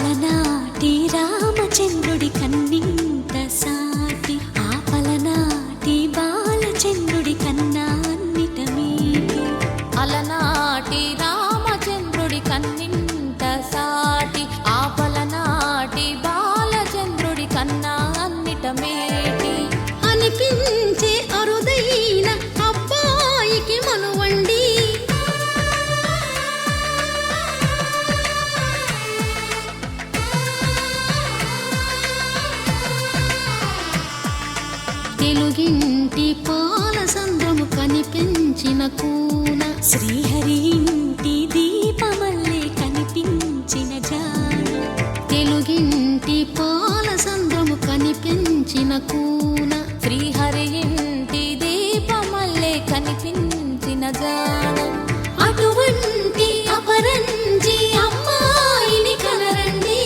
పలనాటి రామచంద్రుడి కన్నింత సాటి, ఆ పలనాటి బాలచంద్రుడి కన్నా అన్నిట మీటి. అలనాటి రామచంద్రుడి కన్నింత సాటి, ఆ పలనాటి బాలచంద్రుడి కన్నా అన్నిట మేటి. అనిపించే అరుదైన అబ్బాయికి మనువండి, తెలుగింటి పాలసంద్రము కనిపించిన కూన, శ్రీహరి ఇంటి దీపమల్లే కనిపించిన జాడ. తెలుగింటి పాలసంద్రము కనిపించిన కూన, శ్రీహరి ఇంటి దీపమల్లే కనిపించిన జాడ. అటువంటి అపరంజి అమ్మాయిని కనరండి.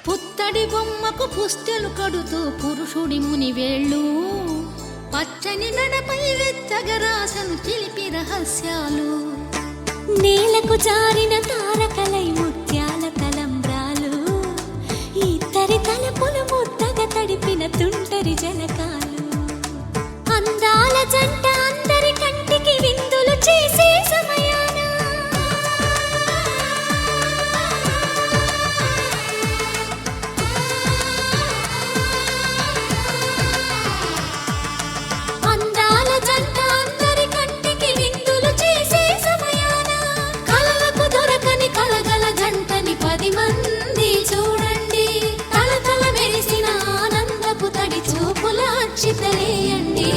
పుత్తడి బొమ్మకు పుస్తెలు కడుతూ పురుషుడి ముని వేళ్ళు, పచ్చని గడపై వెచ్చగరాసను చిలిపి రహస్యాలు. నేలకు జారిన తారకలై ముత్యాల తలంబ్రాలు, ఇద్దరి తలపులు ముద్దగా తడిపిన తుంటరి జలకాలు. అందాల జంట అందరి కంటికి విందులు చేసే సమయాన, అందాల జంట అందరి కంటికి విందులు చేసే సమయాన, కలలకు దొరకని కలగల జంటని 10 మంది చూడండి. తలతల మెరిసిన ఆనందపు తడి చూపుల అక్షితలేయండి.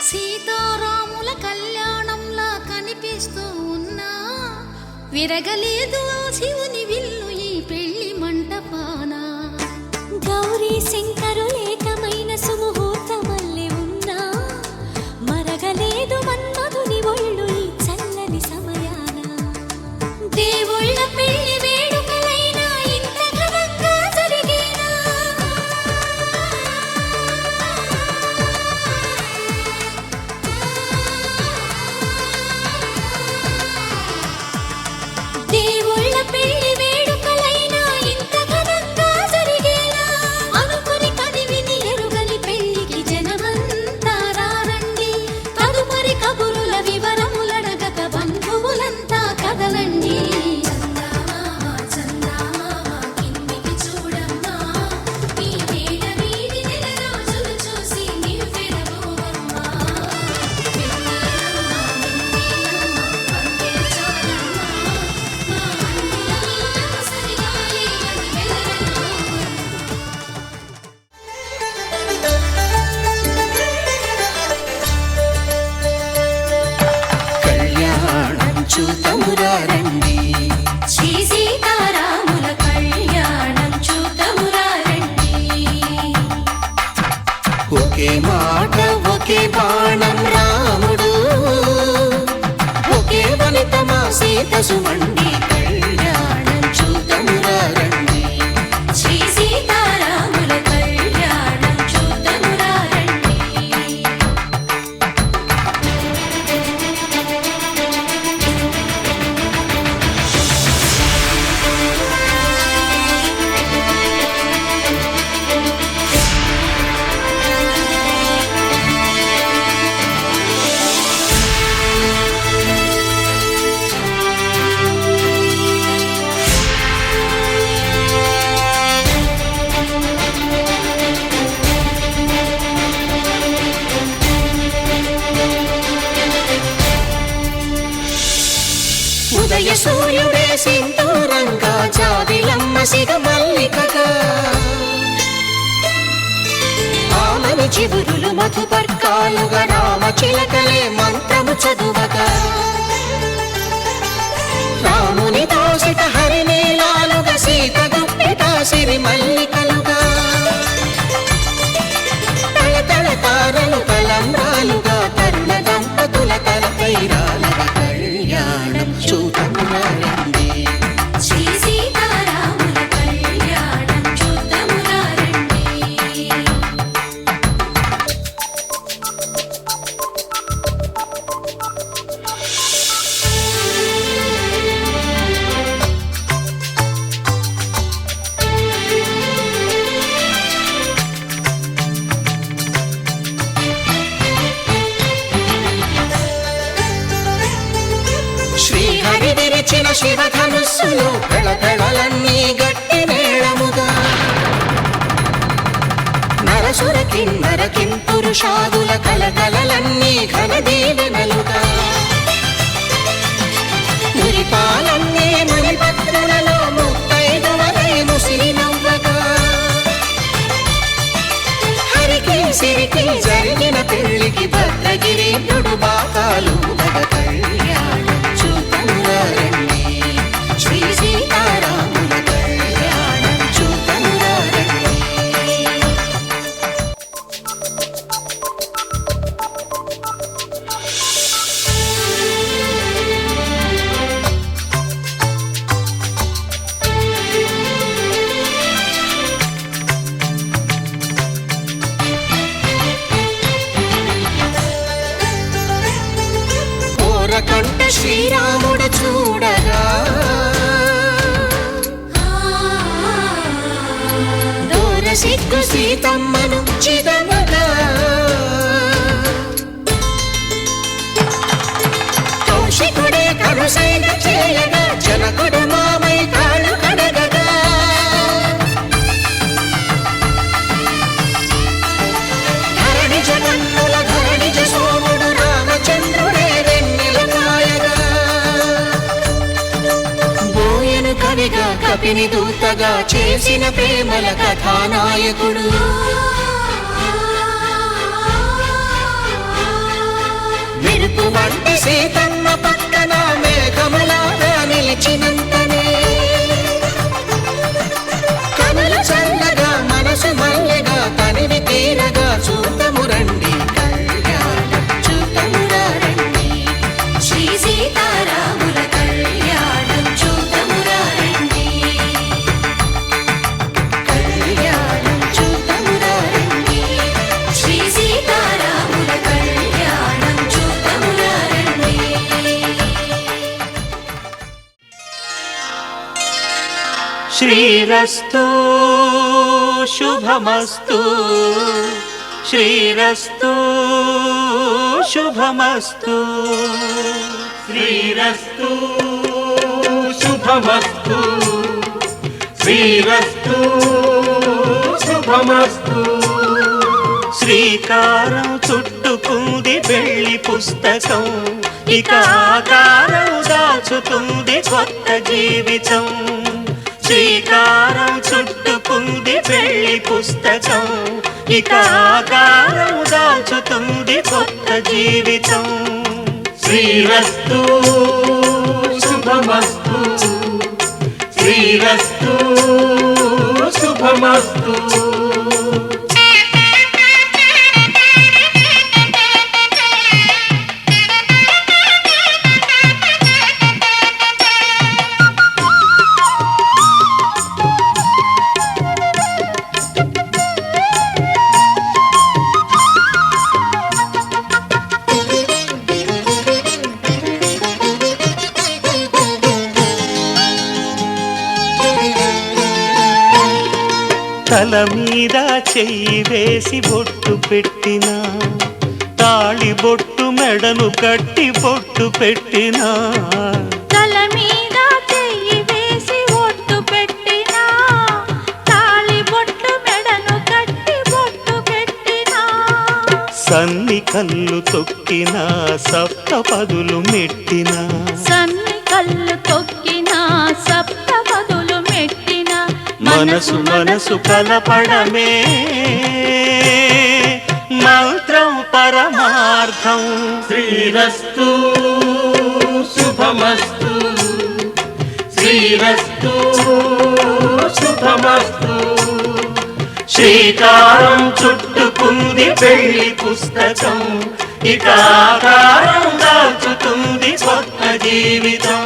సీతారాముల కళ్యాణంలా కనిపిస్తూ ఉన్నా, విరగలేదు ఆ శివుని విల్లు ఈ పెళ్లి మంటపాన. గౌరీ శంకరులేకమైన సుముహూర్తమల్లె ఉన్నా, మరగలేదు మన్మధుని ఒళ్ళు ఈ చల్లని సమయాన. దేవుళ్ళ పెళ్లి వేడుకలైనా ఇంత ఘనంగా జరిగేనా? దేవు సుమండి కళ్యాణం చూద్దామురా రండి. శ్రీ సీతారాముల కళ్యాణం చూద్దామురా రండి. ఉదయ సూర్యుడే సింధూరంగా జాబిలమ్మ సిగ మల్లికగా ఆమని చివురులు మధుపర్కాలుగా రామ చిలకలే మంత్రము చదువగా రాముని దోసిట హరినీలాలుగా సీత గుప్పిట సిరి మల్లికలుగా తళతళ తారలు తలంబ్రాలుగా తరుణ దంపతుల తలపై రాలగా కళ్యాణం చూద్దామురా రండి. శ్రీ సీతారాముల కళ్యాణం చూద్దామురా రండి. శ్రీహరి విరిచిన శివధనుస్సులు పెళపెళలన్నీ గట్టి మేళముగా నరసుర కిన్నర కింపురుషాదుల కలకలలన్నీ ఘన దీవెనలుగా మురిపాలన్నీ మణిపత్రులలో ముత్తైదువలై ముసిరి నవ్వగా హరికి సిరికి జరిగిన పెళ్లికి భద్రగిరీంద్రుడు బాకాలు కళ్యాణం చూద్దామురా రండి. శ్రీ సీతారాముల కళ్యాణం చూద్దామురా రండి. ఓరకంట శ్రీరాముడు చూడగా దూర సిగ్గు సీతమ్మను చిదమగా కౌశికుడే కరుసైన చేయగా జనకుడు మామై కాళ్ళు కడగగా ధరణి జగన్నుల ధరణిజ సోముడు రామచంద్రుడే వెన్నెల కాయగా బోయను కవిగా కపిని దూతగా చేసిన ప్రేమల కథానాయకుడు మెరుపు వంటి సీతమ్మ పక్కన మేఘములాగా నిలిచినంతనే కనుల చల్లగా మనసు మల్లెగా తనివి తీరగా చూద్దాము రండి కళ్యాణం చూద్దామురా రండి. శ్రీ సీతారాముల కళ్యాణం చూద్దామురా రండి. కళ్యాణం చూద్దామురా రండి. శ్రీ సీతారాముల కళ్యాణం చూద్దామురా రండి. శ్రీరస్తు శుభమస్తు శ్రీరస్తు శుభమస్తు శ్రీరస్తు శుభమస్తు శ్రీరస్తు శుభమస్తు. శ్రీకారం చుట్టుకుంది పెళ్లి పుస్తకం ఇక ఆకారం దాచుతుంది కొత్త జీవితం. శ్రీకారం చుట్టుకుంది పెళ్లి పుస్తకం ఇక ఆకారం దాచుతుంది కొత్త జీవితం. శ్రీరస్తు శుభమస్తు శ్రీరస్తు శుభమస్తు. తల మీద చెయ్యి వేసి బొట్టు పెట్టినా, తాళి బొట్టు మెడను కట్టి బొట్టు పెట్టినా, తల మీద చెయ్యి వేసి ఒట్టు పెట్టినా, తాళి బొట్టు మెడను కట్టి బొట్టు పెట్టినా, సన్ని కళ్ళు తొక్కినా సప్తపదులు మెట్టినా, సన్ని కళ్ళు తొక్కినా సప్తపదులు మెట్టినా, మనసు మనసు కలపడమే మంత్రం పరమార్థం. శ్రీరస్తు శుభమస్తు, శ్రీరస్తు శుభమస్తు. శ్రీకారం చుట్టుకుంది పెళ్లి పుస్తకం, ఇక ఆకారం దాచుతుంది కొత్త జీవితం.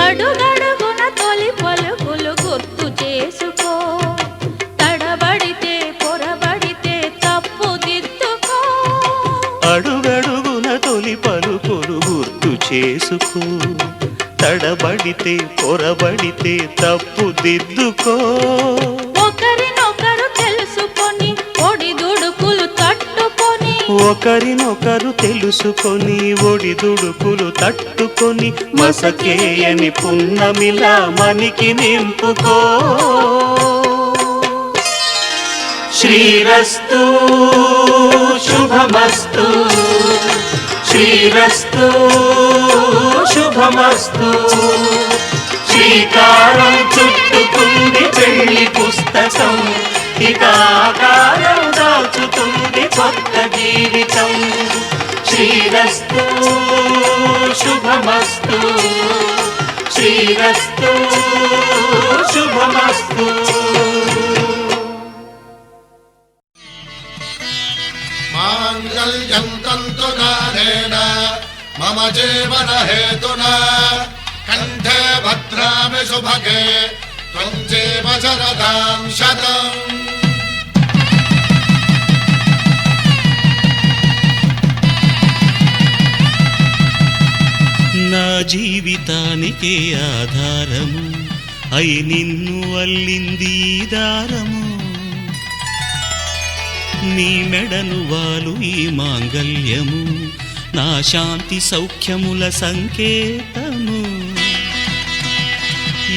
అడుగడుగున తొలి పలుకులు గుర్తు చేసుకో, తడబడితే పొరబడితే తప్పు దిద్దుకో. అడుగడుగున తొలి పలుకులు గుర్తు చేసుకో, తడబడితే పొరబడితే తప్పు దిద్దుకో. ఒకరినొకరు తెలుసుకొని ఒడిదుడుకులు తట్టుకొని, ఒకరినొకరు తెలుసుకొని ఒడిదుడుకులు తట్టుకొని, మసకేయని పున్నమిలా మనికి నింపుకో. శ్రీరస్తు శుభమస్తు, శ్రీరస్తు శుభమస్తు. శ్రీకారం చుట్టుకుంది పెళ్లి పుస్తకం, ఇక ఆకారం దాచుతుంది కొత్త జీవితం. శ్రీరస్తు శుభమస్తు, శ్రీరస్తు శుభమస్తు. మాంగళ్యం తంతునానేన మమ జీవన హేతునా కంఠే భద్రామి శుభగే త్వం జీవ శరదాం శతం. నా జీవితానికే ఆధారము అయి నిన్ను అల్లింది ఈ దారము. నీ మెడను వాలు ఈ మాంగల్యము, నా శాంతి సౌఖ్యముల సంకేతము.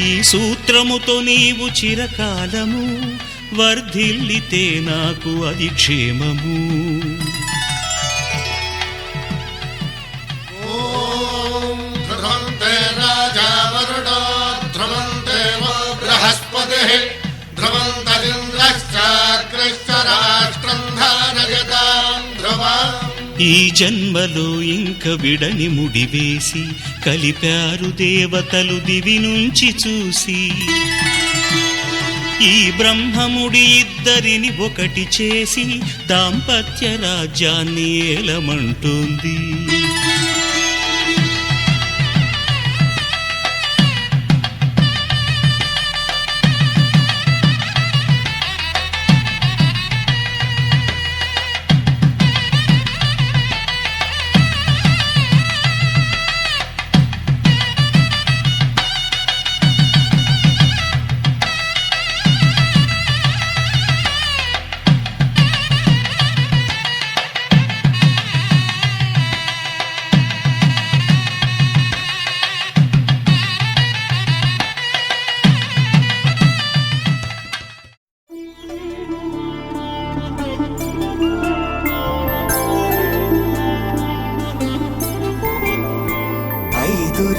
ఈ సూత్రముతో నీవు చిరకాలము వర్ధిల్లితే నాకు అది క్షేమము. ఓం ధ్రువంతే రాజా వరుణో ధ్రువంతే బృహస్పతిః ధ్రువంతరింద్రశ్చాగ్రశ్చ రాష్ట్రం ధారయతాం ధ్రువం. ఈ జన్మలో ఇంక విడని ముడివేసి కలిపారు దేవతలు దివి నుంచి చూసి. ఈ బ్రహ్మముడి ఇద్దరిని ఒకటి చేసి దాంపత్య రాజ్యాన్ని ఏలమంటుంది.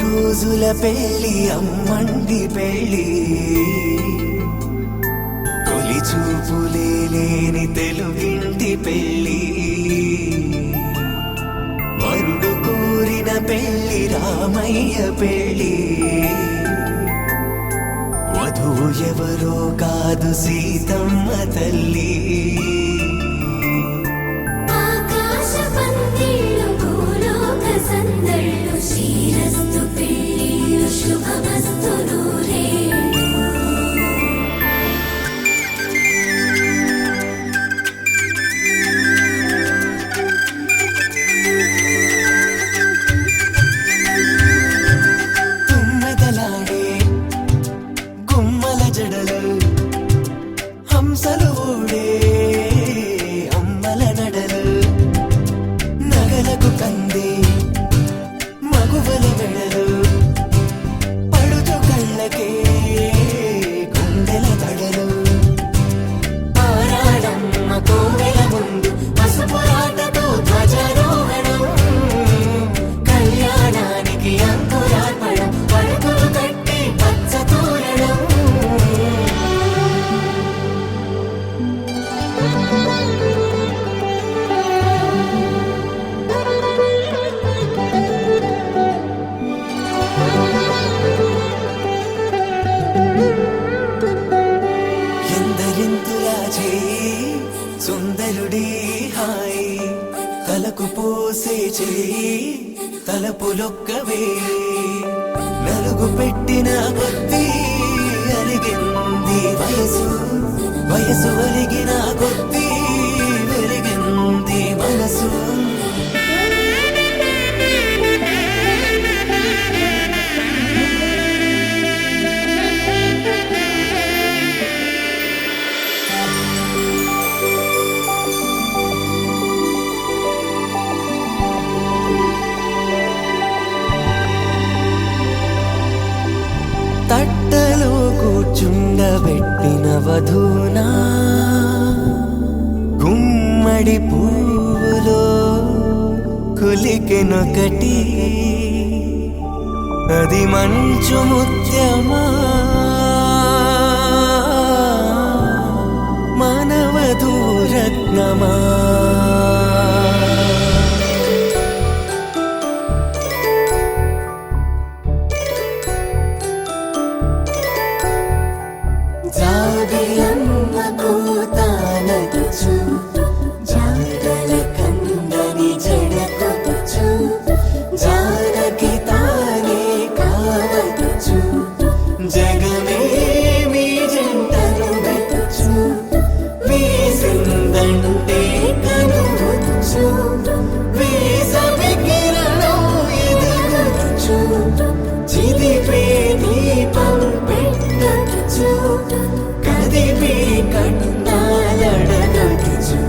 రోజుల పెళ్ళి అమ్మండి పెళ్ళి తొలి చూపులే లేని తెలుగింటి పెళ్ళి వరుడు కోరిన పెళ్ళి రామయ్య పెళ్ళి వధు నువ్వు ఎవరో కాదు సీతమ్మ తల్లి. ఆకాశ పందిళ్ళు భూలోక సందళ్ళు శ్రీరస్తు పెళ్ళిళ్ళు శుభమస్తు నూరేళ్ళు. తుమ్మెదలాడే గుమ్మల జడలు హంసలు ఊడే అమ్మల నడలు నగలకు కంది మగువల మెడలు పడుచు కళ్ళకే గుండెల తడలు ఆరాడమ్మ కోవెల ముందు పసుపు రాతతో ధ్వజారోహణం కళ్యాణానికి అంకురార్పణం పడుకులు కట్టి పచ్చ తోరణం. ఎందరింతులా చేయి సుందరుడి హాయి తలకు పోసే చేయి తలపులొక్కవే నలుగు పెట్టిన కొద్దీ అరిగింది వయసు వయసు ఒరిగిన కొద్దీ వెలిగింది మనసు. తట్టలో కూర్చుండబెట్టిన వధూనా గుమ్మడి పువ్వులో కులికెనొకటి అది మంచు ముత్యమా మానవధూరత్నమా. జాబిలమ్మ కోతానదుచు జాడల కందని జడకొచ్చు జానకి తానే కావదుచు జగమే మీ జంటను వెతుచు వీసిందంటే కనువచ్చు వీసవి కిరణం ఎదుగుచు చిదిపే దీపం పెట్టచ్చు కదిపే కన్నాలడగచ్చు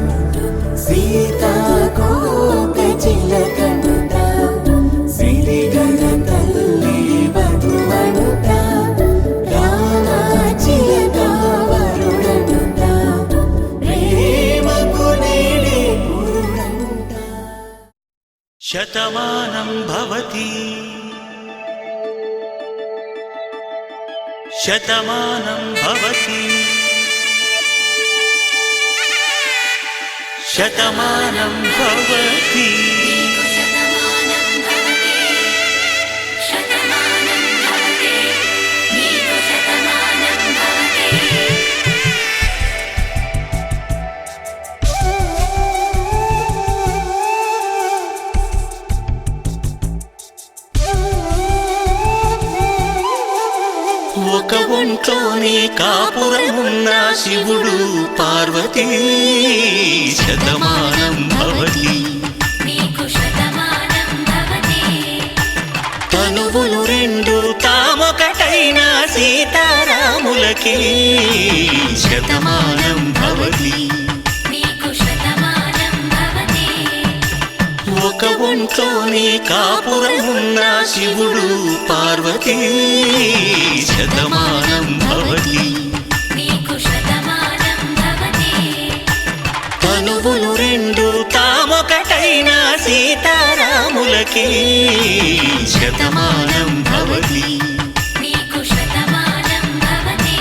సీతాకోక చిలకనుట సిరిగన తల్లి వధువనుట రామా చిలక వరుడనుట ప్రేమకు నేడే పురుడంట. శతమానం భవతి శతమానం భవతి శతమానం భవతి. శతమానం భవతే శతమానం భవతే నీకు శతమానం భవతే. ఒక ఒంట్లోనే కాపురమున్న శివుడు పార్వతీ శతమానం భవతి నీకు శతమానం భవతే. తనువులు రెండు తామొకటైన సీతారాములకే శతమానం భవతి నీకు శతమానం భవతే. ఒక ఒంట్లోనే కాపురమున్న శివుడు పార్వతీ శతమానం భవతి నీకు శతమానం భవతే. తనువులు రెండు తామొకటైన సీతారాములకే శతమానం భవతి నీకు శతమానం భవతే.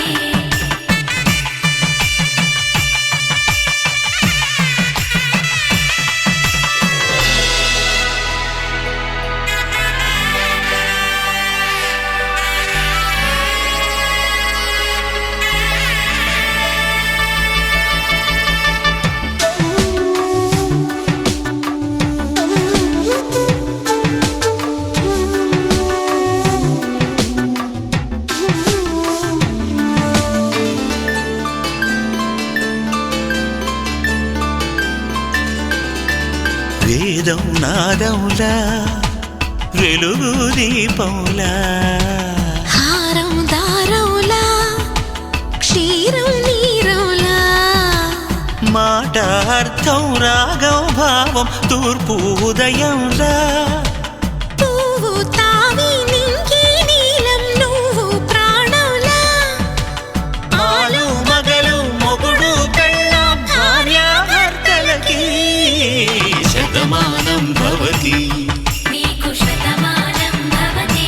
నాదం నాదములా వెలుగు దీపములా హారం దారములా క్షీరం నీరములా మాట అర్థం రాగం భావం తూర్పు ఉదయంలా పువ్వు తావి నింగి నీలం నువ్వు ప్రాణంలా ఆలు మగలు మొగుడు పెళ్ళాం భార్యాభర్తలకి శతమానం భవతి నీకు శతమానం భవతి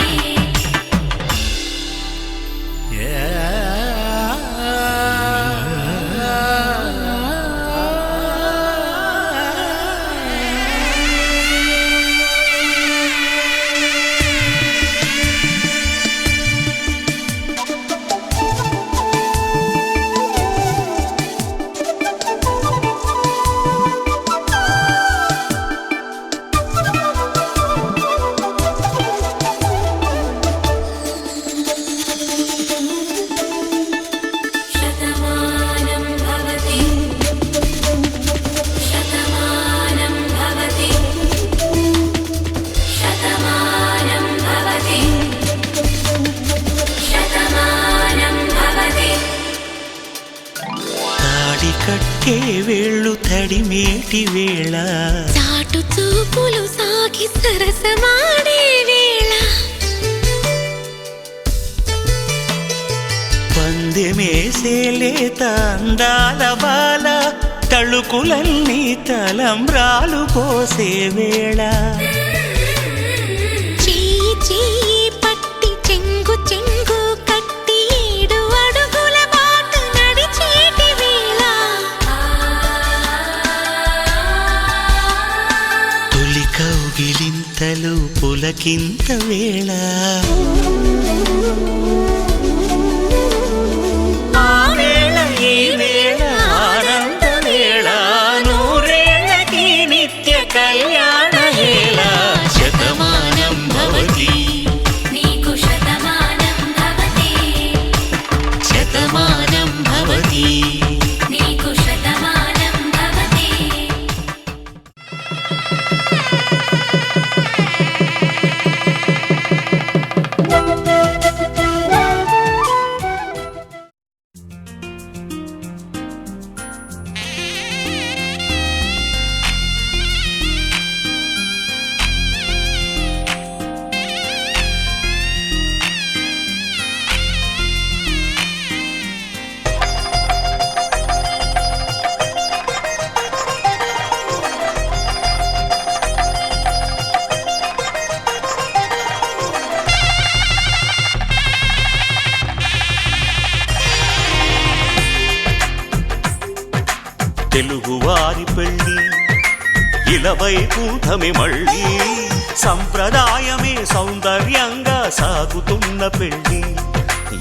శతమానం భవతి శతమానం భవతి శతమానం భవతి శతమానం భవతి తాడి కట్టే వేళ్ళు తడిమేటి వేళ చాటు చూపులు సాగి సరసమాడే వేళ పందెమేసేలేత అందాల బాల తళుకులన్నీ తలంబ్రాలు పోసే వేళ చెయ్యి చెయ్యి పట్టి చెంగు చెంగు కట్టి 7 అడుగుల బాట నడిచేటి వేళ తొలి కౌగిలింతలు పులకింత వేళ ఆ వేళ ఈ వేళ ఆనంద వేళ నూరేళ్ళకి నిత్య కళ్యాణ వేళ శతమానం భవతి నీకు శతమానం భవతి శతమానం భవతి నీకు శతమానం భవతి తెలుగువారి పెళ్ళి ఇలవైకుంఠమి మళ్ళీ సంప్రదాయమే సౌందర్యంగా సాగుతున్న పెళ్ళి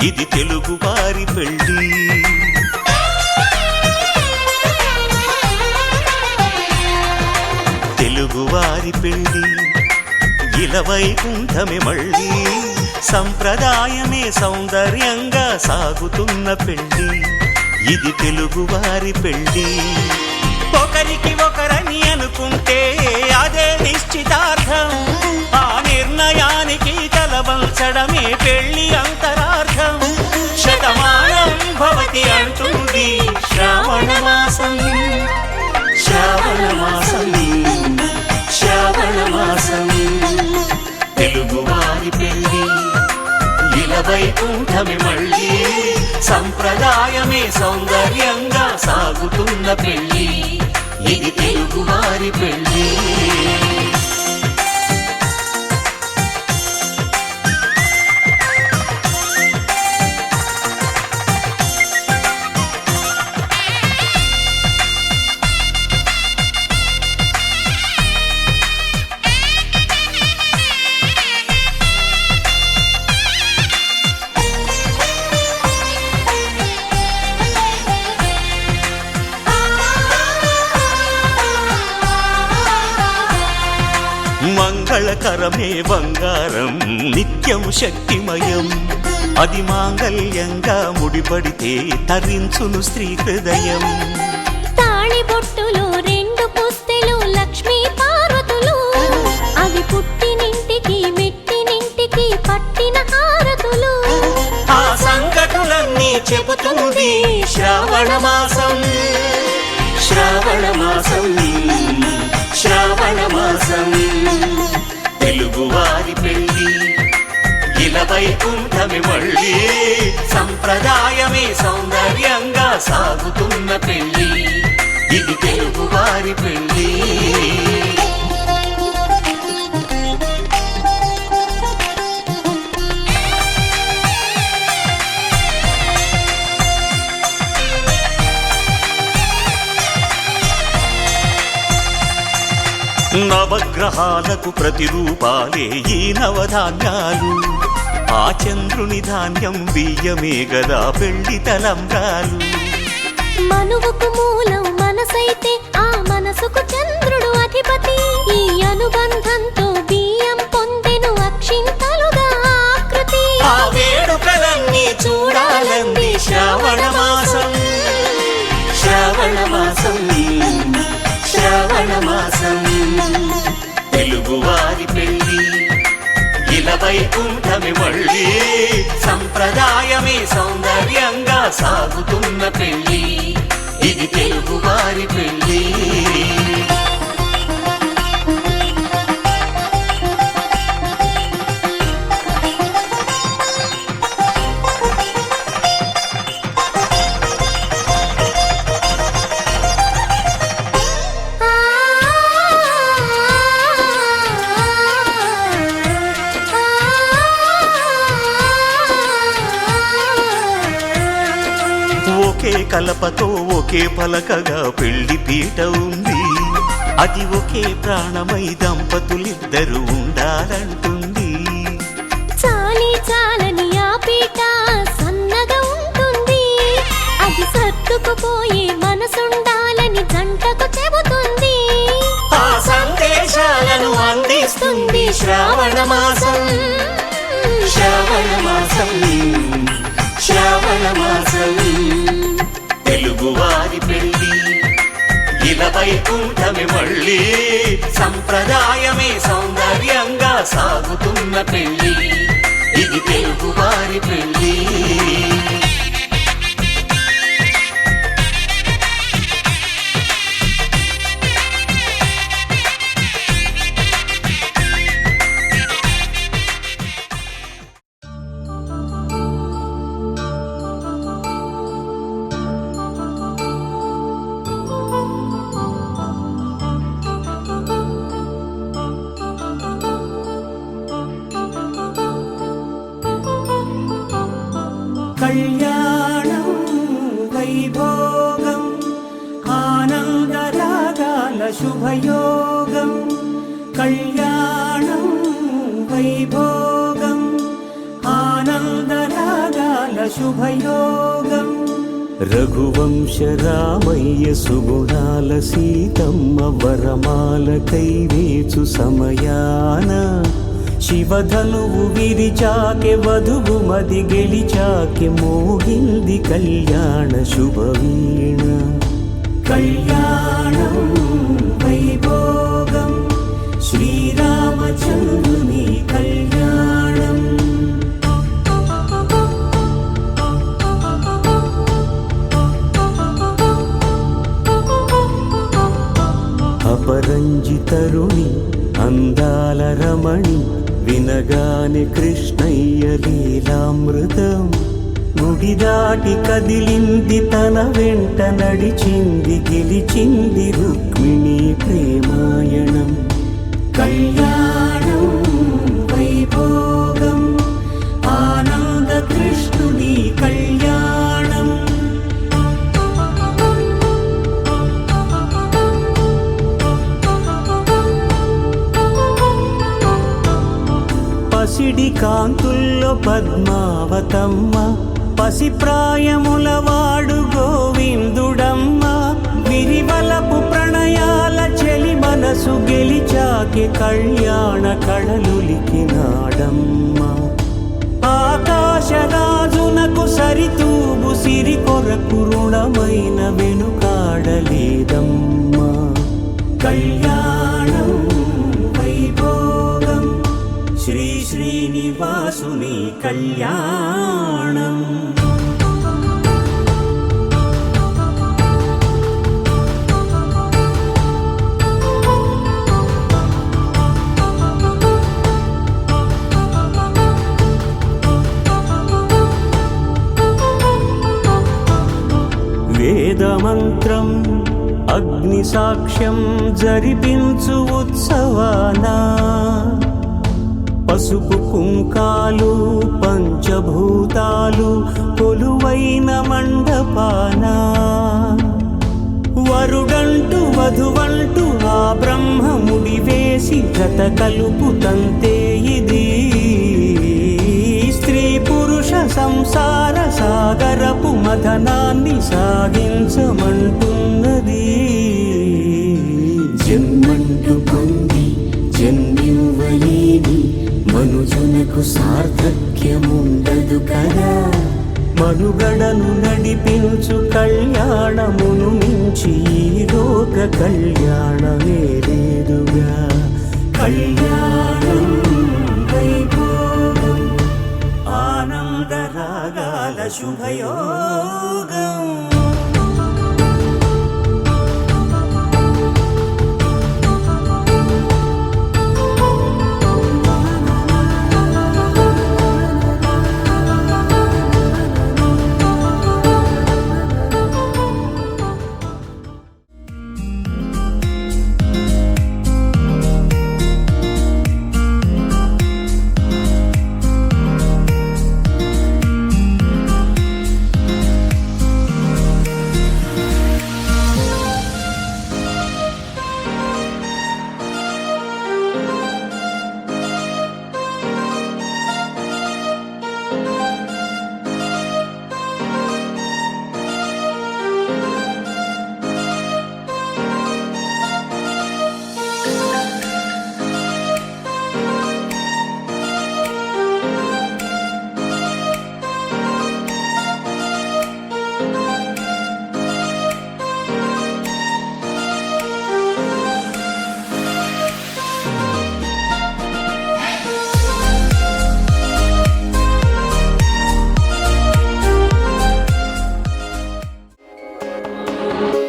ఇది తెలుగువారి పెళ్ళి తెలుగువారి పెళ్ళి ఇలవైకుంఠమి మళ్ళీ సంప్రదాయమే సౌందర్యంగా సాగుతున్న పెళ్ళి ఇది తెలుగువారి పెళ్ళి ఒకరికి ఒకరని అనుకుంటే అదే నిశ్చితార్థం ఆ నిర్ణయానికి తలవంచడమే పెళ్ళి అంతరార్థం శతమానం భవతి అంటుంది శ్రావణ మాసం శ్రావణ మాసం శ్రావణ మాసం తెలుగువారి పెళ్ళి ఇలవైకుంఠమి మళ్ళీ సంప్రదాయమే సౌందర్యంగా సాగుతున్న పెళ్ళి ఇది తెలుగువారి పెళ్ళి మంగళకరమే బంగారం నిత్యం శక్తిమయం అది మాంగళ్యంగా ముడిపడితే తరించును స్త్రీ హృదయం తాళి బొట్టులో 2 పుస్తెలు లక్ష్మీ పార్వతులు పుట్టినింటికి మెట్టినింటికి పట్టిన హారతులు ఆ సంగతులన్నీ చెబుతుంది శ్రావణ మాసం శ్రావణ మాసం శ్రావణ మాసం తెలుగువారి పెళ్ళి ఇలా వైకుంఠమి మళ్ళీ సంప్రదాయమే సౌందర్యంగా సాగుతున్న పెళ్ళి ఇది తెలుగువారి పెళ్ళి నవగ్రహాలకు ప్రతిరూపాలే ఈ నవధాన్యాలు ఆ చంద్రుని ధాన్యం బియ్యమే గదా పెళ్లి తలంబ్రాలు మనువుకు మూలం మనసైతే ఆ మనసుకు చంద్రుడు అధిపతి ఈ అనుబంధంతో బియ్యం పొందెను అక్షింతలుగా ఆకృతి ఆ వేడుకలన్నీ చూడాలంది శ్రావణ మాసం శ్రావణ మాసం శ్రావణ మాసం తెలుగువారి పెళ్ళి ఇలా వైకుంఠమి మళ్ళీ సంప్రదాయమే సౌందర్యంగా సాగుతున్న పెళ్ళి ఇది తెలుగువారి పెళ్ళి ఒకే కలపతో ఒకే పలకగా పెళ్లి పీట ఉంది అది ఒకే ప్రాణమై దంపతులిద్దరూ ఉండాలంటుంది చాలి చాలని ఆ పీట సన్నగా ఉంటుంది అది సర్దుకుపోయే మనసుండాలని జంటకు చెబుతుంది ఆ సందేశాలను అందిస్తుంది శ్రావణ మాసం శ్రావణ మాసం శ్రావణ మాసం తెలుగువారి పెళ్ళి ఇలా వైకుంఠమి మళ్ళీ సంప్రదాయమే సౌందర్యంగా సాగుతున్న పెళ్ళి ఇది తెలుగువారి పెళ్ళి కళ్యాణం వైభోగం ఆనందరాగాల శుభయోగం కళ్యాణం వైభోగం ఆనందరాగాల శుభయోగం రఘువంశ రామయ్య సుగుణాల సీతమ్మ వరమాల కైవేచు సమయాన శివధనువు విరిచాకె వధువు మది గెలిచాకె మోగింది కళ్యాణ శుభవీణ కళ్యాణం వైభోగం శ్రీరామచంద్రుని కళ్యాణం అపరంజి తరుణి అందాల రమణి వినగానే కృష్ణయ్య లీలామృతం గుడి దాటి కదిలింది తన వెంట నడిచింది గెలిచింది రుక్మిణి ప్రేమాయణం కళ్యాణం వైభోగం ఆనంద కృష్ణుని కళ్యాణం పసిడి కాంతుల్లో పద్మావతమ్మ పసిప్రాయముల వాడు గోవిందుడమ్మ విరివలపు ప్రణయాల చెలి మనసు గెలిచాకి కళ్యాణ కళలులికినాడమ్మ ఆకాశరాజునకు సరితూబు సిరి కొరకు రుణమైన వెనుకాడలేదమ్మా కళ్యాణం వైభోగం శ్రీనివాసుని కళ్యాణం. వేదమంత్రం అగ్ని సాక్ష్యం జరిపించు ఉత్సవాన పసుపు కుంకాలు పంచభూతాలు కొలువైన మండపాన వరుడంటూ వధువంటూ ఆ బ్రహ్మముడి వేసి జత కలుపుతంతే ఇది స్త్రీ పురుష సంసార సాగరపు మథనాన్ని సాగించమంటున్నది. జన్మంటూ పొంది జన్మివ్వలేని మనుజునకు సార్థక్యముండదు కదా. మనుగడను నడిపించు కళ్యాణమును మించి ఈ లోక కళ్యాణమే లేదుగా. కళ్యాణం వైభోగం ఆనందరాగాల శుభయోగం.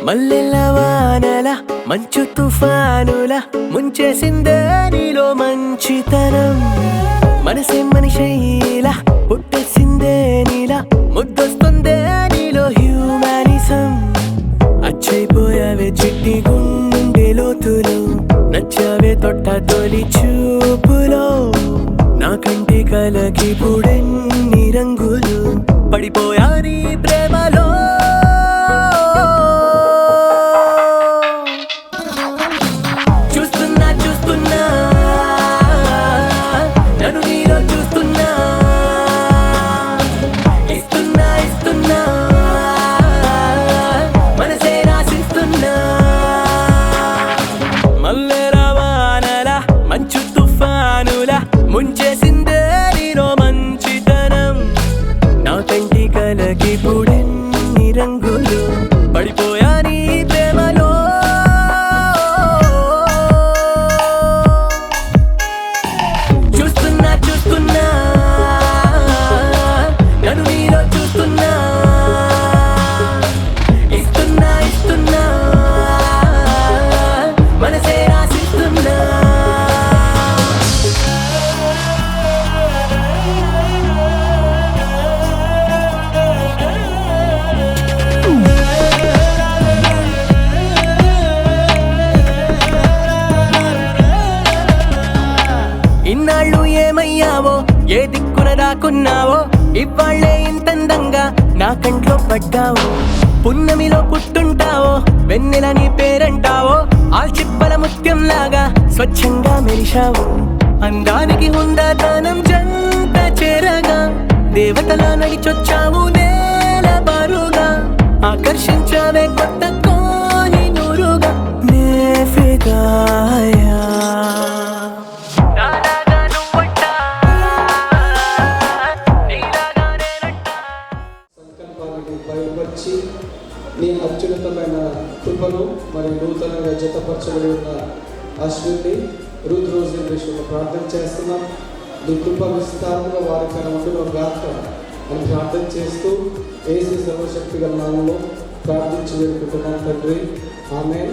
మల్లెల వానల మంచు తుఫానుల ముంచేసిందే నీలో మంచితనం. మనసే మనిషైలా పుట్టేసిందే నీలా ముద్దొస్తుందే నీలో హ్యూమానిజం. అచ్చైపోయావే చిట్టి గుండె లోతులు నచ్చావే తొట్ట తొలి చూపులో. నా కంటి కలకి పుడెన్ని రంగులు పడిపోయా నీ ప్రేమలో. ముంచేసిందే నీలో మంచితనం. నా కంటి కలకి పుడెన్ని రంగులు పడిపోయా నీ ప్రేమలో. చూస్తున్నా చూస్తున్నా నన్ను నీలో చూస్తున్నా. ఇస్తున్నా ఇస్తున్నా మనసే రాసిస్తున్నా. ఇన్నాళ్ళు ఏమయ్యావో ఏ దిక్కున దాక్కున్నావో ఇవాళ్లే ఇంతందంగా నా కంట్లో పడ్డావో. పున్నమిలో పుట్టుంటావో వెన్నెల నీ పేరంటావో ఆల్చిప్పల ముత్యం లాగా స్వచ్ఛంగా మెరిశావు. అందానికి హుందాతనం జంట చేరగా దేవతలా నడిచొచ్చావు నేల బారుగా. ఆకర్షించావే కొత్త కోహినూరుగా నే ఫిదాయా. బయలుపరిచి నీ అత్యున్నతమైన కృపను మరియు నూతనంగా జతపరచబడి ఉన్న అశ్విని రూత్ రోజు విషయంలో ప్రార్థన చేస్తున్నాం. నీ కృప విస్తారంగా వారికి ఉండును గాక అని ప్రార్థన చేస్తూ యేసు సర్వశక్తి గల నామములో ప్రార్థించి వేడుకుంటున్నాను తండ్రి. ఆమేన్.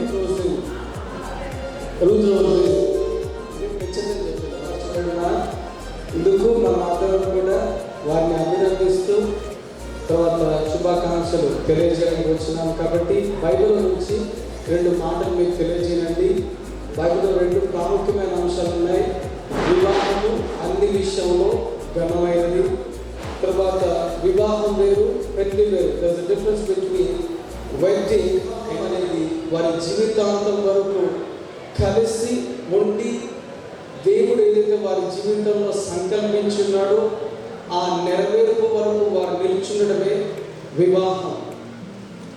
ఇందుకు మన అందరం కూడా వారిని అభినందిస్తూ తర్వాత శుభాకాంక్షలు తెలియజేయడానికి వచ్చినాం కాబట్టి బైబిల్ నుంచి 2 మాటలు మీకు తెలియజేయండి. బైబిల్లో 2 ప్రాముఖ్యమైన అంశాలు ఉన్నాయి. వివాహము అన్ని విషయంలో ఘనమైనది. తర్వాత వివాహం వేరు, పెళ్లి వేరు. There is difference between wedding అనేది వారి జీవితాంతం వరకు కలిసి ఉండి దేవుడు ఏదైతే వారి జీవితంలో సంకల్పించున్నాడో ఆ నెరవేర్పు వరకు వారు నిల్చుండడమే వివాహం.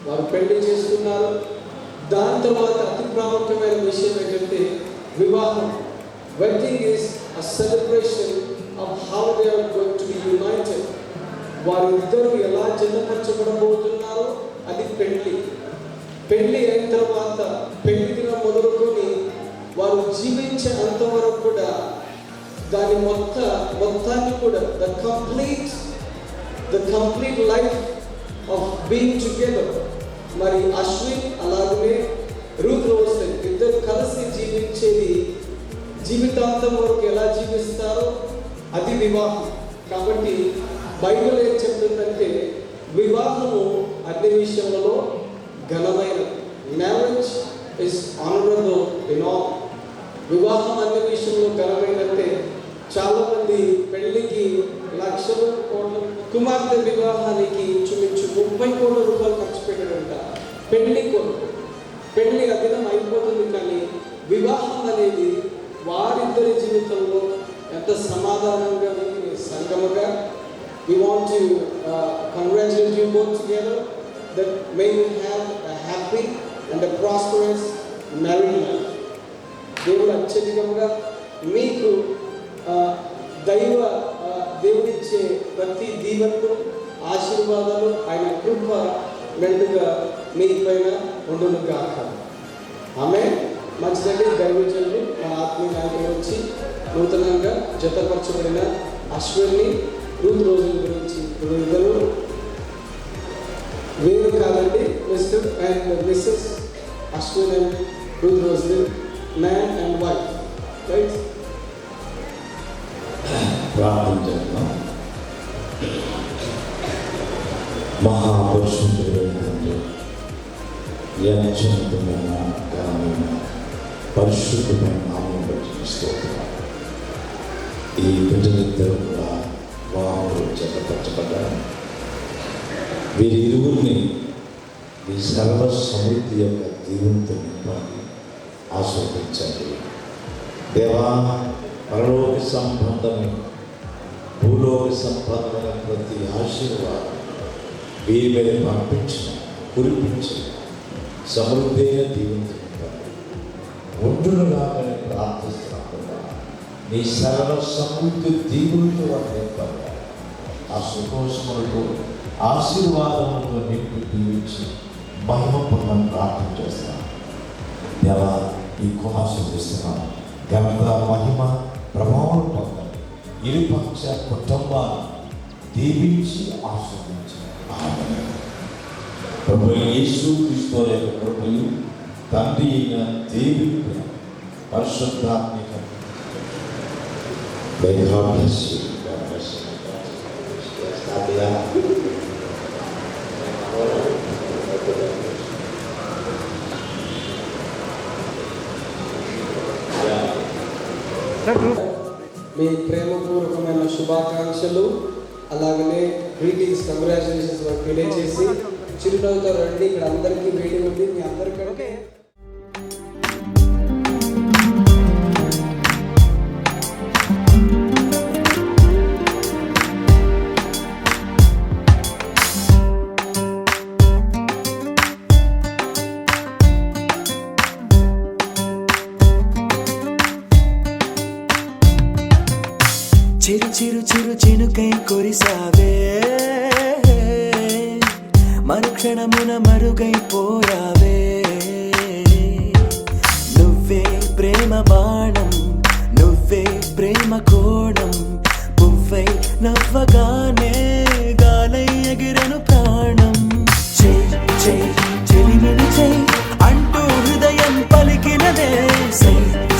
వారు పెళ్లి చేసుకున్నారు. దాని తర్వాత అతి ప్రాముఖ్యమైన విషయం ఏంటంటే వివాహం. Wedding is a celebration of how they are going to be united. వారిద్దరూ ఎలా జతపరచబడబోతున్నారో అది పెళ్లి. పెళ్లి అయిన తర్వాత పెళ్లి దినం మొదలుకొని వారు జీవించే అంతవరకు కూడా దాని మొత్తాన్ని కూడా the complete life of being together. మరి అశ్విన్ అలాగనే రూత్ రోసెన్ ఇద్దరు కలిసి జీవించేది జీవితాంతం వరకు ఎలా జీవిస్తారో అది వివాహం. కాబట్టి బైబిల్ ఏం చెప్తుందంటే వివాహము అన్ని విషయంలో ఘనమైనది. Marriage is honourable in all. వివాహం అన్ని విషయంలో ఘనమైనంటే చాలామంది పెళ్లికి లక్షలు కోట్లు, కుమార్తె వివాహానికి ఇంచుమించు 30 కోట్ల రూపాయలు ఖర్చు పెట్టారంట పెళ్లి కొరకు. పెళ్లి అదినం అయిపోతుంది, కానీ వివాహం అనేది వారిద్దరి జీవితంలో ఎంత సమాధానంగా సంగముగా. We want to congratulate you both together that may you have a happy and a prosperous married life. దేవుడు అత్యధికంగా మీకు దేవుడిచ్చే ప్రతి దీవెనలు ఆశీర్వాదాలు ఆయన కృప మెండుగా మీ పైన ఉండును గాక. ఆమె మంచిదండి. దైవజనులు మన ఆత్మీయ నాయకులు వచ్చి నూతనంగా జతపరచబడిన అశ్విని రూత్ రోజుల గురించి ఇద్దరు వేరు కాదండి. Mister and missus Ashwin and Ruth రోజులు, మ్యాన్ అండ్ వైఫ్, రైట్? ప్రార్థన చేద్దాం. మహాపరిశుద్ధుడైన యంత్రమైన ఘనమైన పరిశుద్ధమైన నామం బట్టి స్తోత్రం. ఈ బిడ్డలిద్దరూ కూడా వారు జతపరచబడ్డారు. వీరి ఇరువురిని ఈ సర్వ సమృద్ధి యొక్క దీవునితో నింపండి, ఆస్వాదించండి. దేవా, పరలోక సంబంధమైన భూలోక సంబంధమైన ప్రతి ఆశీర్వాదం వీరి మీద పంపించిన కురిపించి సమృద్ధిగా దీవించండి. ఒడ్డులాగానే ప్రార్థిస్తున్నప్పుడు నీ సర్వ సమృద్ధి దీవులతో వారు నింపండి. ఆ సుఖోషములతో ఆశీర్వాదములతో నింపి దీవించి మహిమపూర్ణం ప్రార్థన చేస్తాను. దేవా, ఈ ఆశీర్వదిస్తున్నాను. ఘనత, మహిమ, ప్రభావం పొందండి. ఇరుపక్ష కుటుంబాన్ని దీవించి ఆశీర్వదించి ప్రభు యేసు క్రీస్తు యొక్క కృపయు తండ్రి అయిన దేవుని పరిశుద్ధాత్మిక మీ ప్రేమపూర్వకమైన శుభాకాంక్షలు అలాగనే గ్రీటింగ్స్, కంగ్రాచులేషన్స్ వారికి తెలియజేసి చిరునవ్వుతో రండి. ఇక్కడ అందరికీ వేడి ఉంది. మీ అందరికంటే చిరు చిరు చిరు చినుకై కురిసావే, మరుక్షణమున మరుగైపోయావే. నువ్వే ప్రేమ బాణం, నువ్వే ప్రేమ కోణం, నవ్వగానే గాలై ఎగిరను ప్రాణం. చెయ్ చెయ్ చెలిమిని చెయ్ అంటూ హృదయం పలికినదే. సై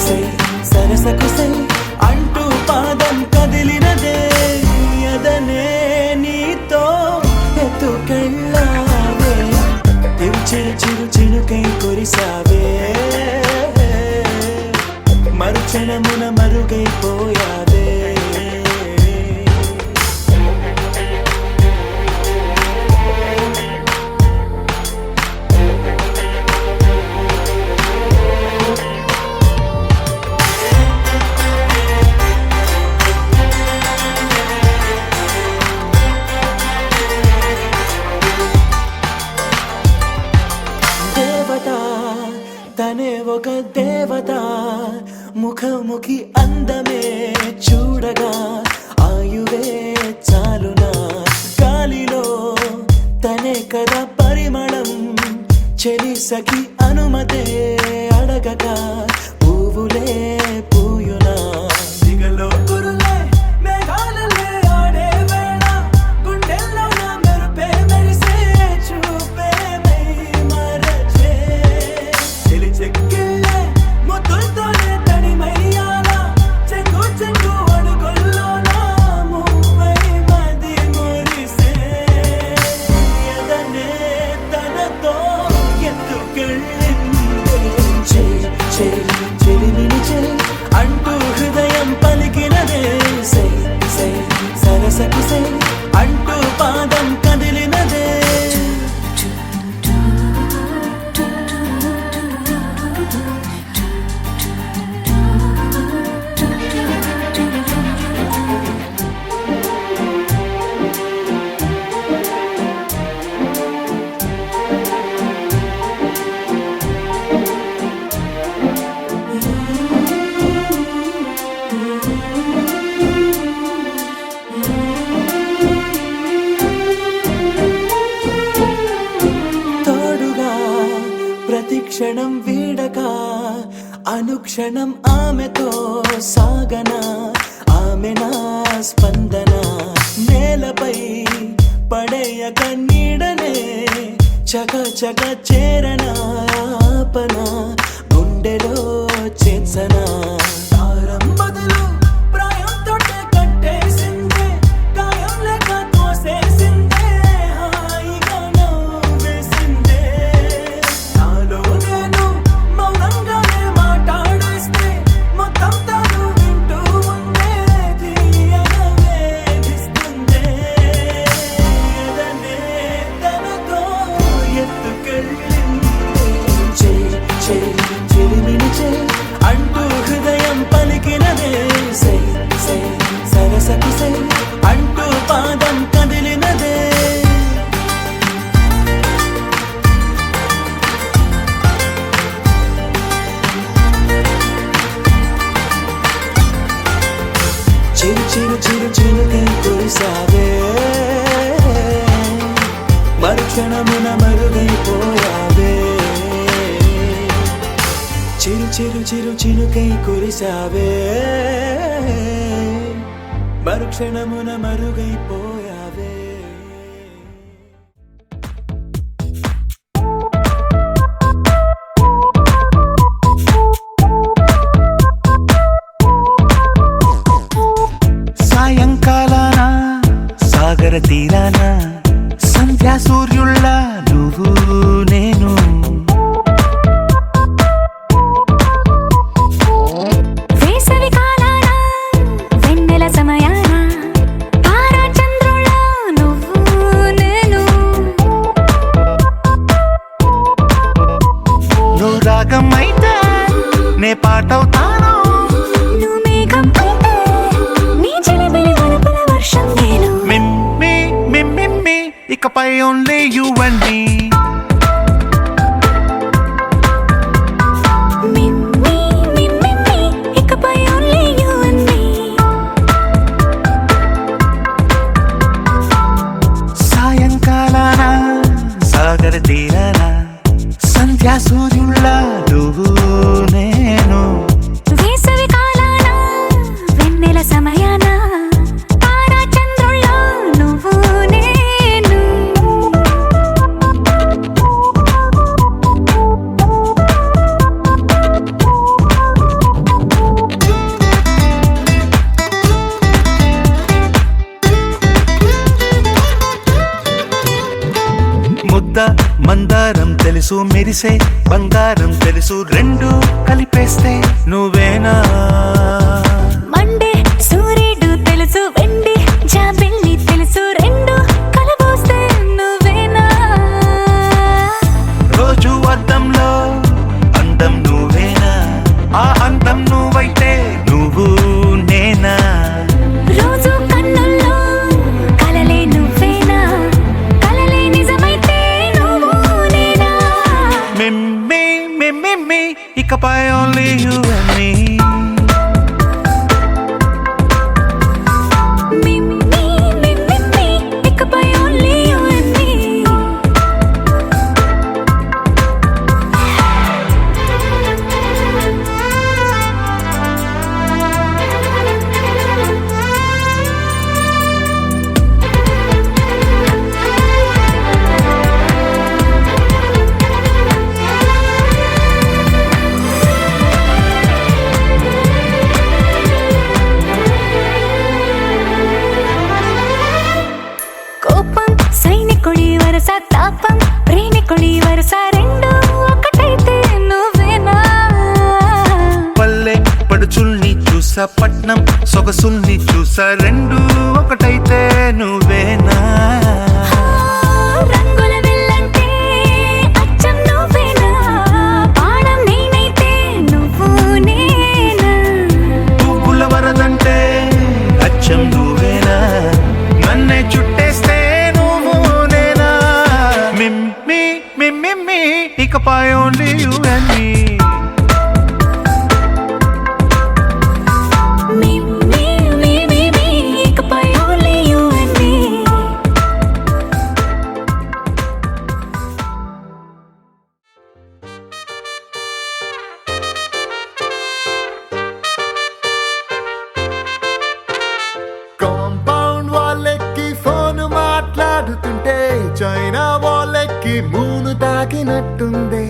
సై సరసకు సై అంటూ పాదం కదిలినదే. ఎదనే నీతో ఎత్తుకెళ్ళావే, చిరు చిరు చినుకై కురిసావే, మరుక్షణమున మరుగైపోయావే. తనే ఒక దేవత, ముఖముఖి అందమే చూడగా ఆయువే చాలునా. గాలిలో తనే కదా పరిమళం, చెలి సఖి అనుమతే అడగగా పువ్వులే పూయునా. దిగలో కురులే మేఘాలలే ఆడే వేళ, గుండెల్లో నా మెరుపే మెరిసే చూపే మై మరచే. చెలి చెక్కిళ్ళే ముద్దులతోనే తడిమయ్యాల, చెంగు చెంగు అడుగుల్లో నా మువ్వై మది మురిసే. ఎదనే తనతో ఎత్తుకెళ్ళిందే. చెయ్ చెయ్ చెలిమిని చెయ్ అంటూ హృదయం పలికినదే. సై సై సరసకు సై అంటూ పాదం కదిలినదే. తోడుగా ప్రతిక్షణం వీడక అనుక్షణం ఆమెతో సాగన. ఆమె నా స్పందన, నేలపై పడేయక నీడనే చక చక చేరన. ఆపన గుండెలో చేర్చన. తారం బదులు ప్రాయంతో కట్టేసిందే, గాయం లేక తోసేసిందే, హాయిగా నవ్వేసిందే. నాలో నేను మౌనంగానే మాట్లాడేస్తే, మొత్తం తాను వింటూ ఉండే తీయగా వేధిస్తుందే. ఎదనే తనతో ఎత్తుకెళ్ళిందే. చెయ్ చెయ్ చెలిమిని చెయ్ అంటూ హృదయం పలికినదే. సై సై సరసకు సై అంటూ పాదం కదిలినదే. చిరు చిరు చిరు చిరుకై కురిసావే, మరుక్షణమున మరుగైపోయావే. చిరు చిరు చిరు చినుకై కురిసావే, మరుక్షణమున మరుగైపోయావే. సాయంకాలాన సాగర తీరాన సంధ్యా సూర్యుళ్ళ నువ్వు నేను. వేసవి కాలాన వెన్నెల సమయాన తారా చంద్రుళ్ళ నువ్వు నేను. నువ్వు రాగం అయితే నే పాటవుతాను, నువ్వు మేఘం అయితే నీ చిలిపిలి వలపుల వర్షం నేను. మిమ్మి మిమ్మి ఇకపై ఓన్లీ యు అండ్ మీ. మిమ్మి మిమ్మి ఇకపై ఓన్లీ యు అండ్ మీ. సాయంకాలాన సాగర తీరాన సంధ్యా సూర్యుళ్ళ నువ్వు నేను. వేసవి కాలాన వెన్నెల సమయాన తారా చంద్రుళ్ళ మనసు మెరిసే బంగారం తెలుసు రెండు కలిపేస్తే నువ్వేనా మండే సూర్యుడు తెలుసు వెండి జాబిల్లి తెలుసు రెండు కలబోస్తే నువ్వేనా రోజు అద్దంలో అందం నువ్వేనా ఆ అందం నువ్వైతే నువ్వు నేనా రోజు కన్నుల్లో కలలే నువ్వేనా కలలే నిజమైతే నువ్వు నేనా మిమ్మి మిమ్మి ఇకపై only you and me ఇకపై only you and me కోపం సైనికుడి వరస తాపం ప్రేమికుడి వరస రెండు ఒకటైతే నువ్వేనా పల్లె పడుచుల్ని చూసా పట్నం సొగసుల్ని చూసా రెండు ఒకటైతే నువ్వేనా రంగుల విల్లంటే అచ్చం నువ్వేనా బాణం నేనైతే నువ్వు నేనా పువ్వుల వరదంటే అచ్చం నువ్వేనా నన్నే చుట్టేస్తే నువ్వు నేనా మిమ్మి మిమ్మి ఇకపై only you and me ఇకపై only you and me compound వాళ్ళెక్కి ఫోన్ మాట్లాడుతుంటే చైనా వాళ్ళెక్కి మూను తాకినట్టుంది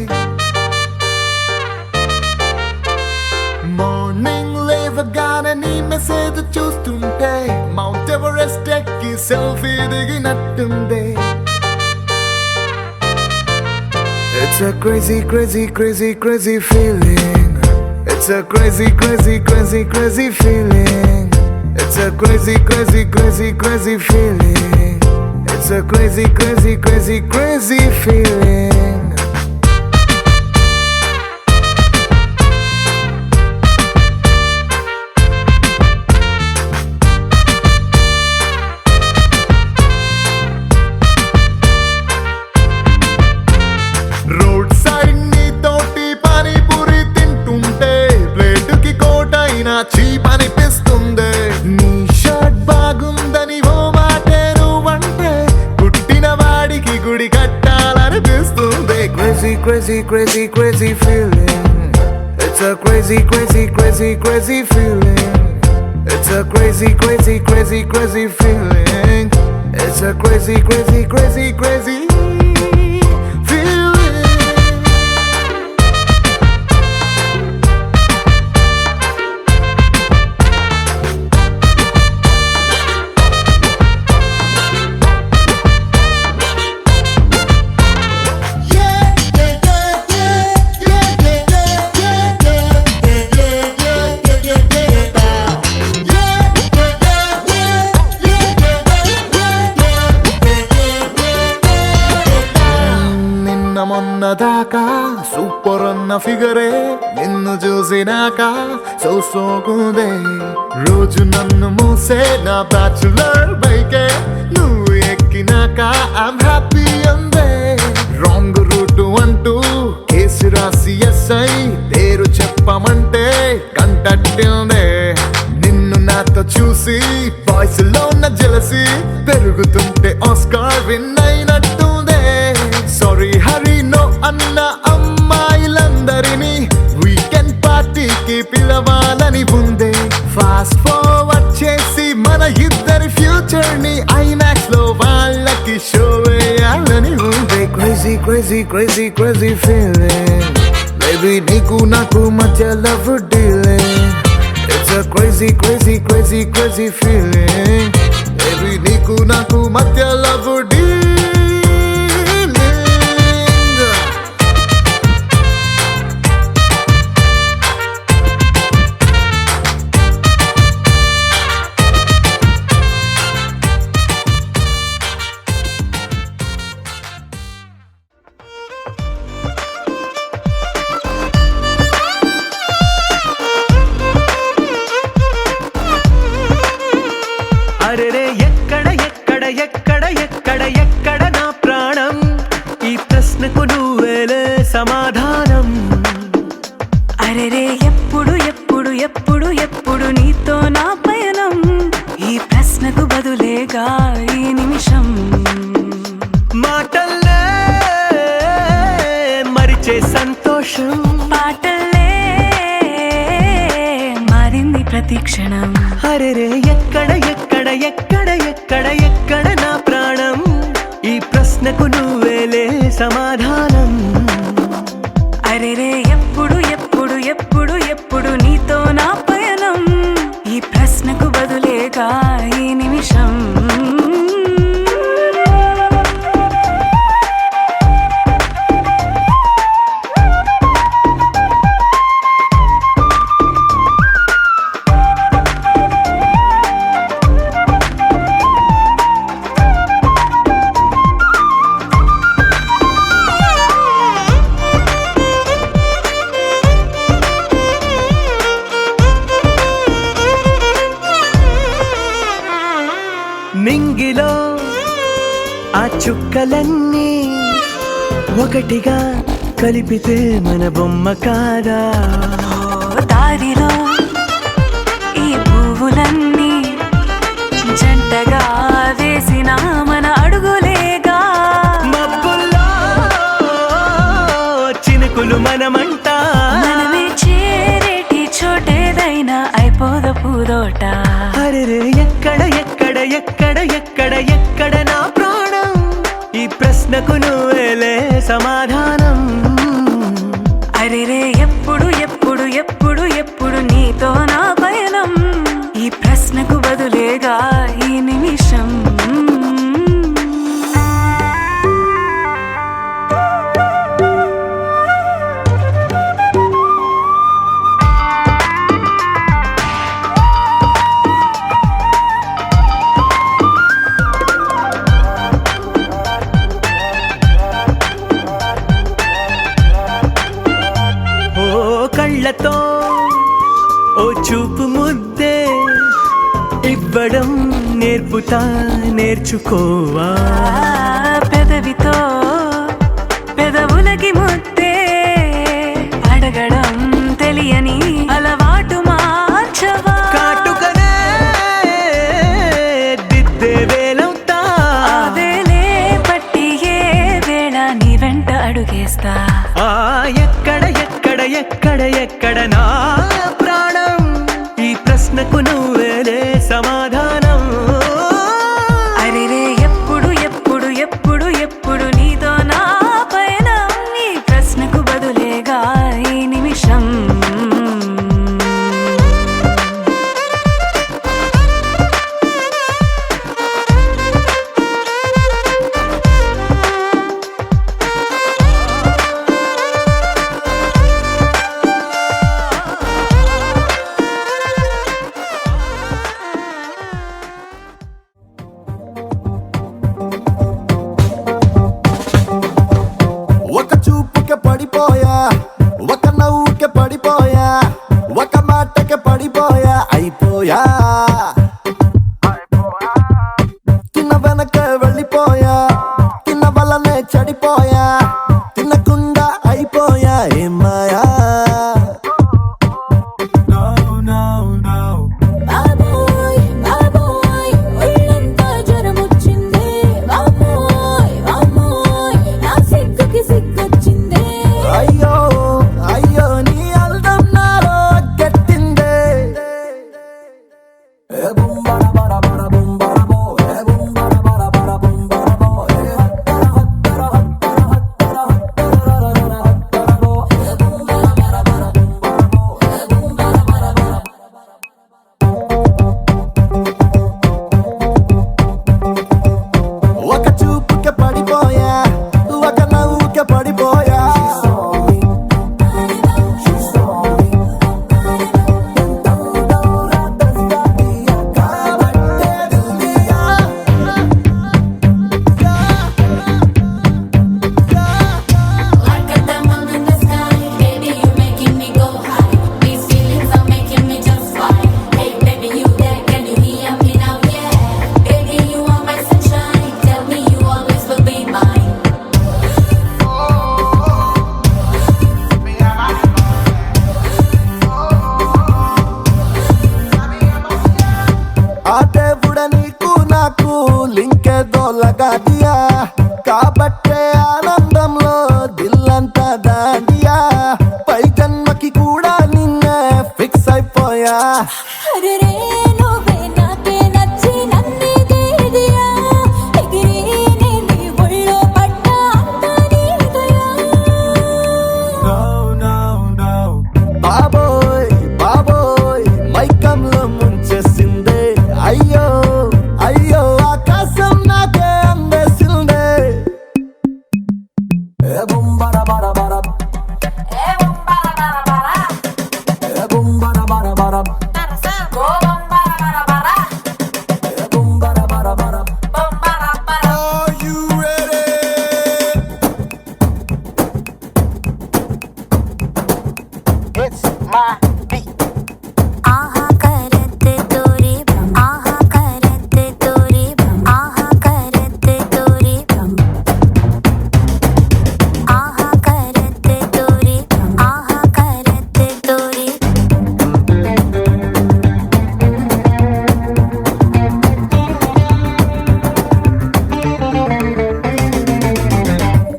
మార్నింగ్ లేవగానే నీ మెసేజ్ చూస్తుంటే మౌంట్ ఎవరెస్ట్ ఎక్కి సెల్ఫీ దిగినట్టుంది It's a crazy, crazy, crazy, crazy feeling. It's a crazy, crazy, crazy, crazy feeling. It's a crazy, crazy, crazy, crazy feeling. It's a crazy, crazy, crazy, crazy feeling. Road side నీ తోటి పానీపూరి తింటుంటే ప్లేటుకి కోటైనా cheap అనిపిస్తుంది నీ shirt బాగుందని ఓ మాటే నువ్వంటే పుట్టిన వాడికి గుడి కట్టాలనిపిస్తుంది crazy crazy crazy crazy feeling it's a crazy crazy crazy crazy feeling it's a crazy crazy crazy crazy feeling it's a crazy crazy crazy crazy feeling మొన్నదాకా సూపర్ అన్న ఫిగరే నిన్ను చూసినాక సోకుందే రోజు నన్ను మూసే నా బ్యాచులర్ బైకే నువ్వు ఎక్కినాక ఐమ్ హ్యాపీ అందే రాంగ్ రూట్ అంటూ కేసు రాసి ఎస్ఐ పేరు చెప్పమంటే కంటట్టిందే నిన్ను నాతో చూసి బాయ్స్ లో ఉన్న జెలసీ పెరుగుతుంటే ఆస్కార్ విన్ అయినట్టుందే సారీ హరి నో అన్న అమ్మాయిలందరినీ వీకెండ్ పార్టీకి పిలవాలని ఉందే ఫాస్ట్ ఫార్వర్డ్ చేసి మన ఇద్దరి ఫ్యూచర్ ని ఐమాక్స్ లో వాళ్ళకి షో వేయాలని ఉందే crazy crazy crazy crazy feeling baby నీకు నాకు మధ్య love dealing it's a crazy crazy crazy crazy feeling baby నీకు నాకు మధ్య లవ్ డీలింగ్ సమాధానం. అరెరే ఎప్పుడు ఎప్పుడు ఎప్పుడు ఎప్పుడు నీతో నా పయనం, ఈ ప్రశ్నకు బదులేగా ఈ నిమిషం. మాటల్లే మరిచే సంతోషం, పాటల్లే మారింది ప్రతి క్షణం. అరెరే ఎక్కడ ఎక్కడ ఎక్కడ ఎక్కడ ఎక్కడ నా ప్రాణం, ఈ ప్రశ్నకు నువ్వేలే సమాధానం. అరెరే ఎప్పుడు ఎప్పుడు ఎప్పుడు ఎప్పుడు నీతో నా పయనం, ఈ ప్రశ్నకు బదులేగా ఈ నిమిషం. నింగిలో ఆ చుక్కలన్నీ ఒకటిగా కలిపితే మన బొమ్మ కాదా? దారిలో ఈ పువ్వులన్నీ జంటగా వేసిన మన అడుగులేగా. మబ్బుల్లో చినుకులు మనమంట, మనమే చేరేటి చోటేదైనా అయిపోద పూదోట. అరెరే ఎక్కడ ఎక్కడ ఎక్కడ ఎక్కడ ఎక్కడ నా ప్రాణం, ఈ ప్రశ్నకు నువ్వేలే సమాధానం. అరెరే ఎప్పుడు ఎప్పుడు ఎప్పుడు ఎప్పుడు నీతో నా పయనం, ఈ ప్రశ్నకు బదులేగా ఈ నిమిషం. కళ్ళతో ఓ చూపు ముద్దే ఇవ్వడం నేర్పుతా, నేర్చుకోవా. పెదవితో పెదవులకి ముద్దే అడగడం తెలియని అలవాటు మార్చవా. కాటుకనే దిద్దే వేలవుతా, వేలే పట్టి ఏ వేళ నీ వెంట అడుగేస్తా. ఎక్కడ ఎక్కడ ఎక్కడ ఎక్కడ నా ప్రాణం, ఈ ప్రశ్నకు నువ్వేలే సమాధానం. అరెరే ఎప్పుడు ఎప్పుడు ఎప్పుడు ఎప్పుడు నీతో నా పయనం, ఈ ప్రశ్నకు బదులేగా ఈ నిమిషం. ఆహా కరతే తోరే బం ఆహా కరతే తోరే బం ఆహా కరతే తోరే బం ఆహా కరతే తోరే బం ఆహా కరతే తోరే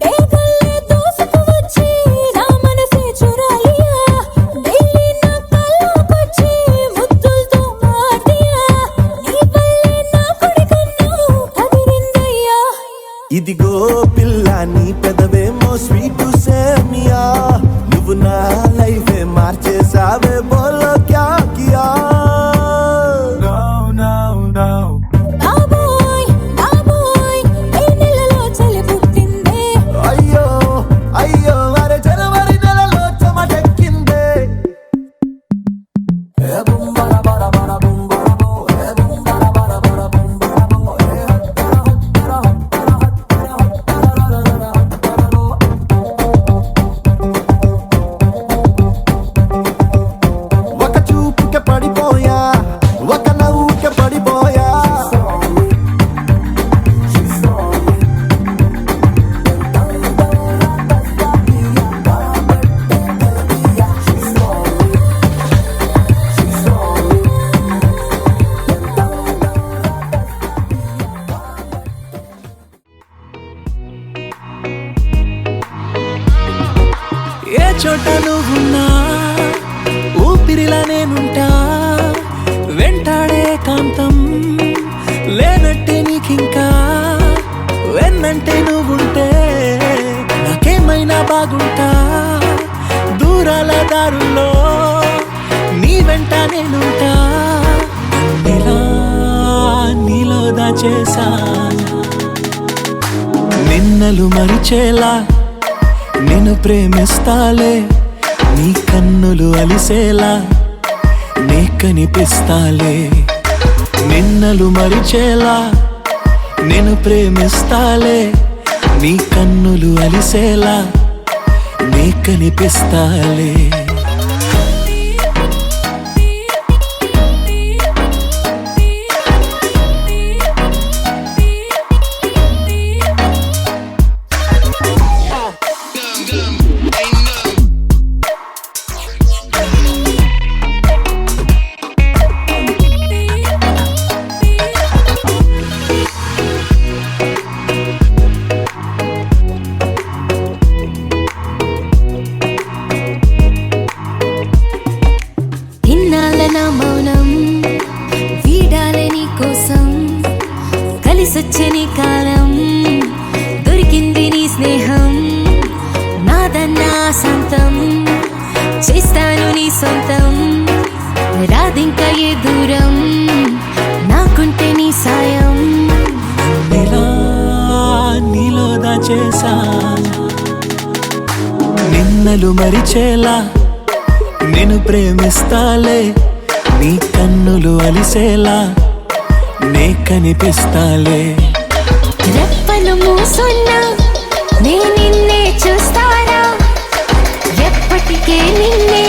ఏగల్లే దోసుకు వచ్చి నా మనసే చురాలియా డైలీ నా కళ్ళకొచ్చి ముద్దులతో మాటియా నీ వల్లే నా కుడి కన్ను కదిరిందయ్యా ఇదిగో పిల్ల నీ పెదవేమో స్వీట్ సేమియా నువ్వు నా లైఫే మార్చేసావే బోలో క్యా కియా బాబోయ్ బాబోయ్ ఈ నెలలో చలి పుట్టిందే అయ్యో అయ్యో అరే జనవరి నెలలో చెమటెక్కిందే ఒక చూపుకే పడిపోయా ఒక నవ్వుకే పడిపోయా ఏ చోట నువ్వున్నా ఊపిరిలా నేనుంటా వెంటాడే కాంతం లేనట్టే నీకింకా వెన్నంటే నువ్వుంటే నాకేమైనా బాగుంటా దూరాల దారుల్లో నీ వెంట నేనుంటా ఇలా నీలో దాచేసా నిన్నలు మరిచేలా నిన్ను ప్రేమిస్తాలే నీ కన్నులు అలిసేలా నీ కనిపిస్తాలే నిన్నలు మరిచేలా నిన్ను ప్రేమిస్తాలే నీ కన్నులు అలిసేలా నీ కనిపిస్తాలే ఇన్నాళ్ళ నా మౌనం వీడాలే నీ కోసం కలిసొచ్చే నీ కాలం దొరికింది నీ స్నేహం నాదన్నా సొంతం చేస్తాను నీ సొంతం రాదింకా ఏ దూరం నాకుంటే నీ సాయం ఇలా నీలో దాచేసా నిన్నలు మరిచేలా నిన్ను ప్రేమిస్తాలే నీ కన్నులు అలిసేలా నే కనిపిస్తాలే రెప్పలు మూసున్నా నే నిన్నే చూస్తారా ఎప్పటికే నిన్నే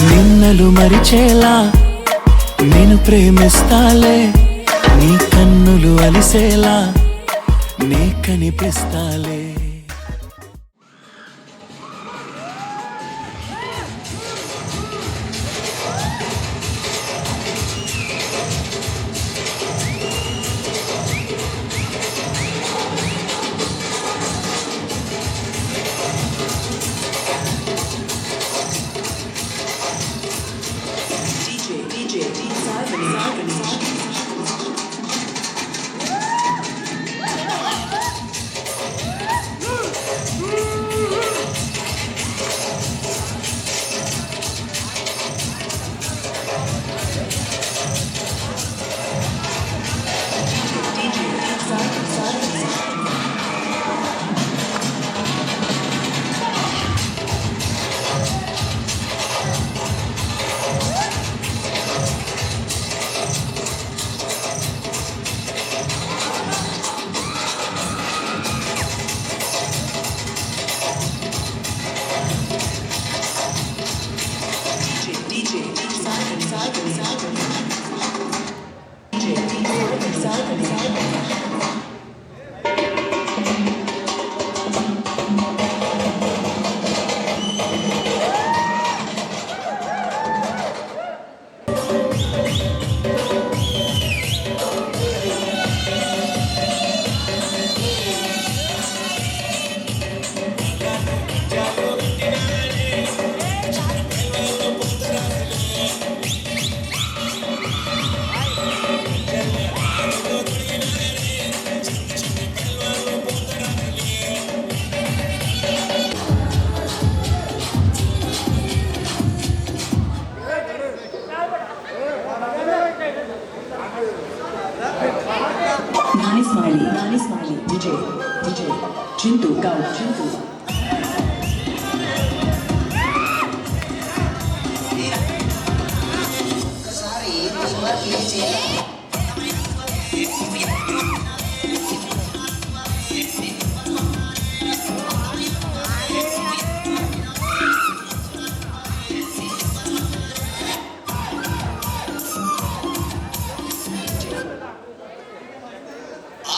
నిన్నలు మరిచేలా నేను ప్రేమిస్తాలే నీ కన్నులు అలిసేలా నే కనిపిస్తాలే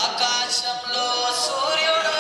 ఆకాశంలో సూర్యుడు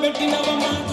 పెట్టినవమ్మా